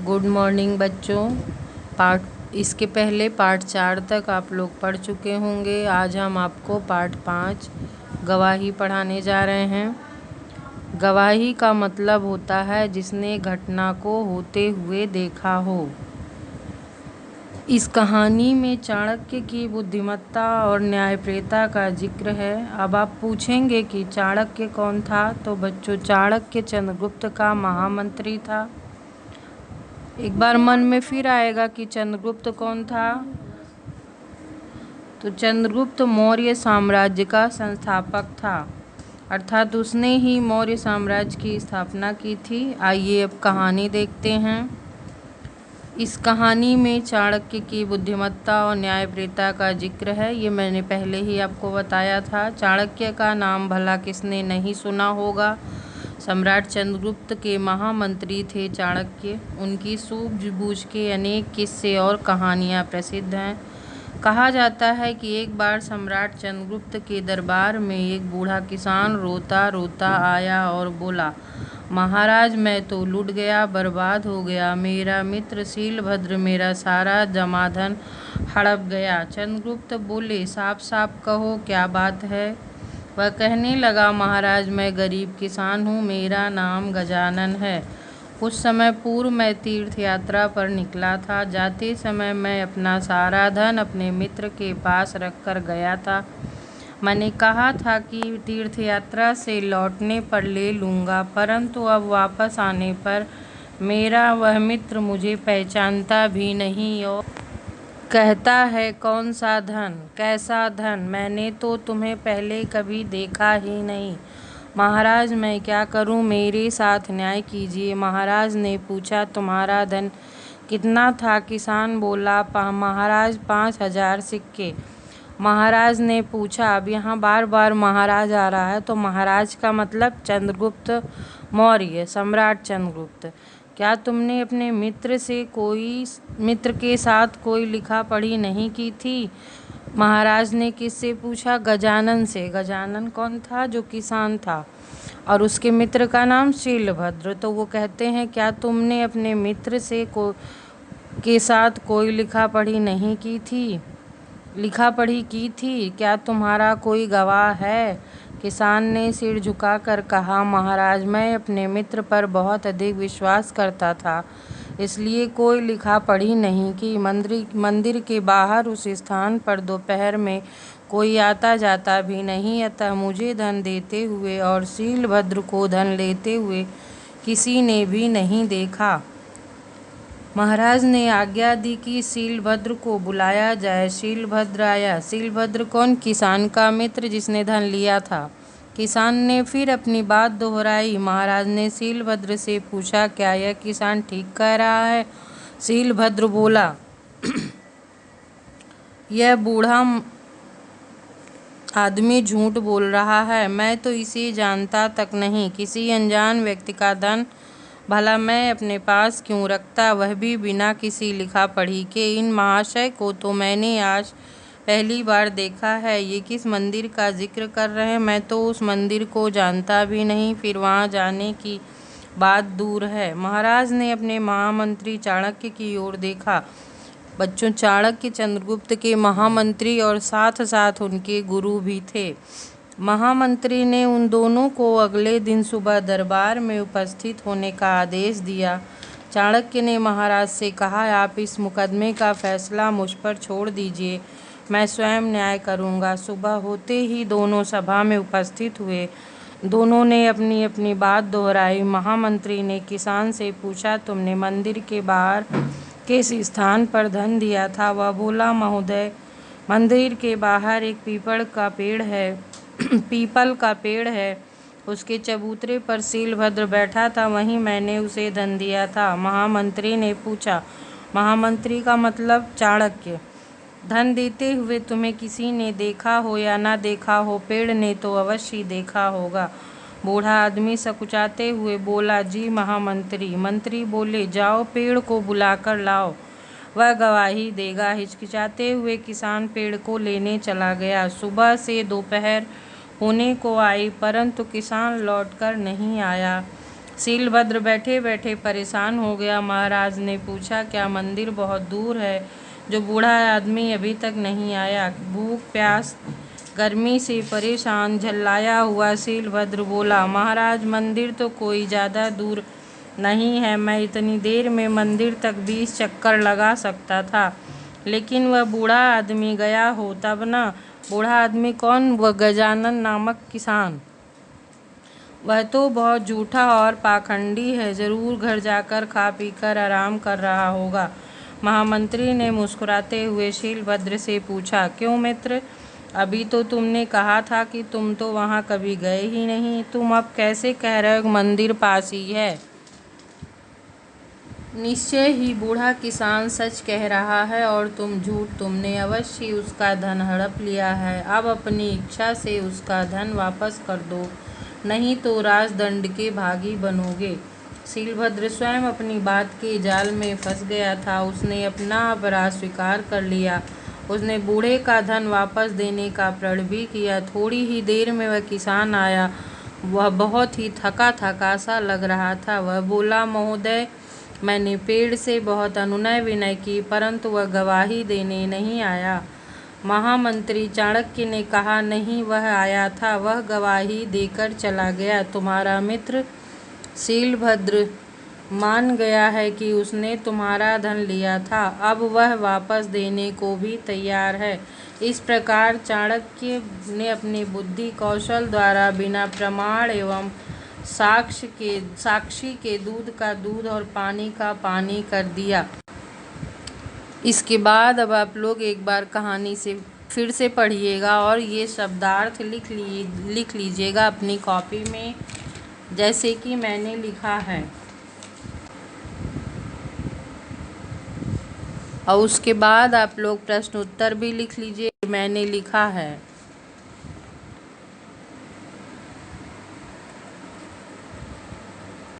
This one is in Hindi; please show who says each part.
Speaker 1: गुड मॉर्निंग बच्चों। इसके पहले पार्ट 4 तक आप लोग पढ़ चुके होंगे। आज हम आपको पार्ट 5 गवाही पढ़ाने जा रहे हैं। गवाही का मतलब होता है जिसने घटना को होते हुए देखा हो। इस कहानी में चाणक्य की बुद्धिमत्ता और न्यायप्रियता का जिक्र है। अब आप पूछेंगे कि चाणक्य कौन था, तो बच्चों चाणक्य चंद्रगुप्त का महामंत्री था। एक बार मन में फिर आएगा कि चंद्रगुप्त कौन था, तो चंद्रगुप्त मौर्य साम्राज्य का संस्थापक था, अर्थात उसने ही मौर्य साम्राज्य की स्थापना की थी। आइए अब कहानी देखते हैं। इस कहानी में चाणक्य की बुद्धिमत्ता और न्यायप्रियता का जिक्र है। ये मैंने पहले ही आपको बताया था। चाणक्य का नाम भला किसने नहीं सुना होगा। सम्राट चंद्रगुप्त के महामंत्री थे चाणक्य। उनकी सूझबूझ के अनेक किस्से और कहानियाँ प्रसिद्ध हैं। कहा जाता है कि एक बार सम्राट चंद्रगुप्त के दरबार में एक बूढ़ा किसान रोता रोता आया और बोला, महाराज मैं तो लुट गया, बर्बाद हो गया। मेरा मित्र शीलभद्र मेरा सारा जमाधन हड़प गया। चंद्रगुप्त बोले, साफ साफ कहो क्या बात है। वह कहने लगा, महाराज मैं गरीब किसान हूँ, मेरा नाम गजानन है। कुछ समय पूर्व मैं तीर्थ यात्रा पर निकला था। जाते समय मैं अपना सारा धन अपने मित्र के पास रख कर गया था। मैंने कहा था कि तीर्थ यात्रा से लौटने पर ले लूँगा, परंतु अब वापस आने पर मेरा वह मित्र मुझे पहचानता भी नहीं और कहता है, कौन सा धन, कैसा धन, मैंने तो तुम्हें पहले कभी देखा ही नहीं। महाराज मैं क्या करूं, मेरे साथ न्याय कीजिए। महाराज ने पूछा, तुम्हारा धन कितना था। किसान बोला, महाराज 5,000 सिक्के। महाराज ने पूछा, अब यहाँ बार बार महाराज आ रहा है, तो महाराज का मतलब चंद्रगुप्त मौर्य, सम्राट चंद्रगुप्त। क्या तुमने अपने मित्र के साथ कोई लिखा पढ़ी नहीं की थी। महाराज ने किससे पूछा, गजानन से। गजानन कौन था, जो किसान था, और उसके मित्र का नाम शीलभद्र। तो वो कहते हैं, क्या तुमने अपने मित्र के साथ कोई लिखा पढ़ी की थी। क्या तुम्हारा कोई गवाह है। किसान ने सिर झुकाकर कहा, महाराज मैं अपने मित्र पर बहुत अधिक विश्वास करता था, इसलिए कोई लिखा पढ़ी नहीं की। मंदिर के बाहर उस स्थान पर दोपहर में कोई आता जाता भी नहीं, अतः मुझे धन देते हुए और शीलभद्र को धन लेते हुए किसी ने भी नहीं देखा। महाराज ने आज्ञा दी कि शीलभद्र को बुलाया जाए। शीलभद्र आया। शीलभद्र कौन, किसान का मित्र जिसने धन लिया था। किसान ने फिर अपनी बात दोहराई। महाराज ने शीलभद्र से पूछा, क्या यह किसान ठीक कह रहा है। शीलभद्र बोला, यह बूढ़ा आदमी झूठ बोल रहा है, मैं तो इसे जानता तक नहीं। किसी अनजान व्यक्ति का धन भला मैं अपने पास क्यों रखता, वह भी बिना किसी लिखा पढ़ी के। इन महाशय को तो मैंने आज पहली बार देखा है। ये किस मंदिर का जिक्र कर रहे हैं, मैं तो उस मंदिर को जानता भी नहीं, फिर वहाँ जाने की बात दूर है। महाराज ने अपने महामंत्री चाणक्य की ओर देखा। बच्चों चाणक्य चंद्रगुप्त के महामंत्री और साथ साथ उनके गुरु भी थे। महामंत्री ने उन दोनों को अगले दिन सुबह दरबार में उपस्थित होने का आदेश दिया। चाणक्य ने महाराज से कहा, आप इस मुकदमे का फैसला मुझ पर छोड़ दीजिए, मैं स्वयं न्याय करूंगा। सुबह होते ही दोनों सभा में उपस्थित हुए। दोनों ने अपनी अपनी बात दोहराई। महामंत्री ने किसान से पूछा, तुमने मंदिर के बाहर किस स्थान पर धन दिया था। वह बोला, महोदय मंदिर के बाहर एक पीपल का पेड़ है, उसके चबूतरे पर शीलभद्र बैठा था, वहीं मैंने उसे धन दिया था। महामंत्री ने पूछा, महामंत्री का मतलब चाणक्य, धन देते हुए तुम्हें किसी ने देखा हो या ना देखा हो। पेड़ ने तो अवश्य देखा होगा। बूढ़ा आदमी सकुचाते हुए बोला, जी महामंत्री। मंत्री बोले, जाओ पेड़ को बुलाकर लाओ, वह गवाही देगा। हिचकिचाते हुए किसान पेड़ को लेने चला गया। सुबह से दोपहर होने को आई, परंतु किसान लौटकर नहीं आया। शीलभद्र बैठे बैठे परेशान हो गया। महाराज ने पूछा, क्या मंदिर बहुत दूर है? जो बूढ़ा आदमी अभी तक नहीं आया? भूख प्यास गर्मी से परेशान झल्लाया हुआ शीलभद्र बोला, महाराज मंदिर तो कोई ज़्यादा दूर नहीं है। मैं इतनी देर में मंदिर तक 20 चक्कर लगा सकता था, लेकिन वह बूढ़ा आदमी गया हो तब ना। बूढ़ा आदमी कौन? वह गजानन नामक किसान। वह तो बहुत झूठा और पाखंडी है, जरूर घर जाकर खा पीकर आराम कर रहा होगा। महामंत्री ने मुस्कुराते हुए शीलभद्र से पूछा, क्यों मित्र, अभी तो तुमने कहा था कि तुम तो वहाँ कभी गए ही नहीं, तुम अब कैसे कह रहे हो मंदिर पास ही है? निश्चय ही बूढ़ा किसान सच कह रहा है और तुम झूठ। तुमने अवश्य उसका धन हड़प लिया है। अब अपनी इच्छा से उसका धन वापस कर दो, नहीं तो राजदंड के भागी बनोगे। शीलभद्र स्वयं अपनी बात के जाल में फंस गया था। उसने अपना अपराध स्वीकार कर लिया। उसने बूढ़े का धन वापस देने का प्रण भी किया। थोड़ी ही देर में वह किसान आया। वह बहुत ही थका थका सा लग रहा था। वह बोला, महोदय, मैंने पेड़ से बहुत अनुनय विनय की, परंतु वह गवाही देने नहीं आया। महामंत्री चाणक्य ने कहा, नहीं, वह आया था, वह गवाही देकर चला गया। तुम्हारा मित्र शीलभद्र मान गया है कि उसने तुम्हारा धन लिया था। अब वह वापस देने को भी तैयार है। इस प्रकार चाणक्य ने अपने बुद्धि कौशल द्वारा बिना प्रमाण एवं साक्षी के दूध का दूध और पानी का पानी कर दिया। इसके बाद अब आप लोग एक बार कहानी से फिर से पढ़िएगा और ये शब्दार्थ लिख लीजिएगा अपनी कॉपी में, जैसे कि मैंने लिखा है। और उसके बाद आप लोग प्रश्न उत्तर भी लिख लीजिए, मैंने लिखा है।